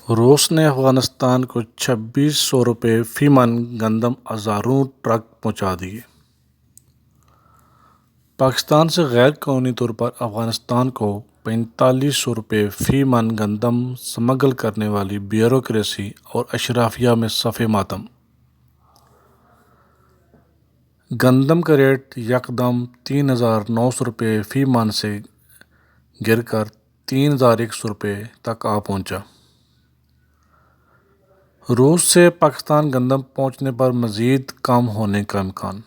روس نے افغانستان کو 2600 روپے فی من گندم ہزاروں ٹرک پہنچا دیے۔ پاکستان سے غیر قانونی طور پر افغانستان کو 4500 روپے فی من گندم سمگل کرنے والی بیوروکریسی اور اشرافیہ میں صف ماتم۔ گندم کا ریٹ یکدم 3900 روپے فی من سے گر کر 3100 روپے تک آ پہنچا۔ روس سے پاکستان گندم پہنچنے پر مزید کم ہونے کا امکان۔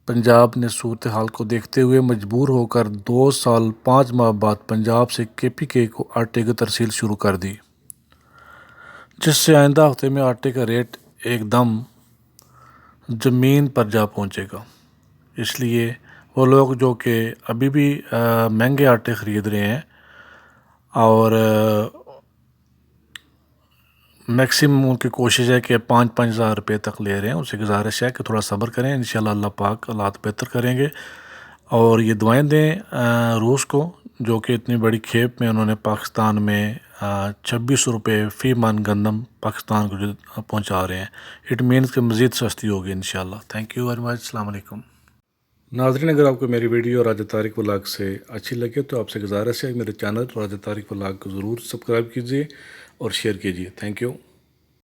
پنجاب نے صورتحال کو دیکھتے ہوئے مجبور ہو کر 2 سال 5 ماہ بعد پنجاب سے KPK کو آٹے کی ترسیل شروع کر دی، جس سے آئندہ ہفتے میں آٹے کا ریٹ ایک دم زمین پر جا پہنچے گا۔ اس لیے وہ لوگ جو کہ ابھی بھی مہنگے آٹے خرید رہے ہیں اور میکسیمم ان کی کوشش ہے کہ 5-5 ہزار روپے تک لے رہے ہیں، اسے گزارش ہے کہ تھوڑا صبر کریں، انشاءاللہ اللہ پاک حالات بہتر کریں گے۔ اور یہ دعائیں دیں روس کو، جو کہ اتنی بڑی کھیپ میں انہوں نے پاکستان میں 2600 روپے فی من گندم پاکستان کو جو پہنچا رہے ہیں، اٹ مینس کہ مزید سستی ہوگی انشاءاللہ۔ تھینک یو ویری مچ، السلام علیکم۔ ناظرین، اگر آپ کو میری ویڈیو راجہ طارق ولاگ سے اچھی لگے تو آپ سے گزارش ہے کہ میرے چینل راجہ طارق ولاگ کو ضرور سبسکرائب کیجیے اور شیئر کیجیے۔ Thank you.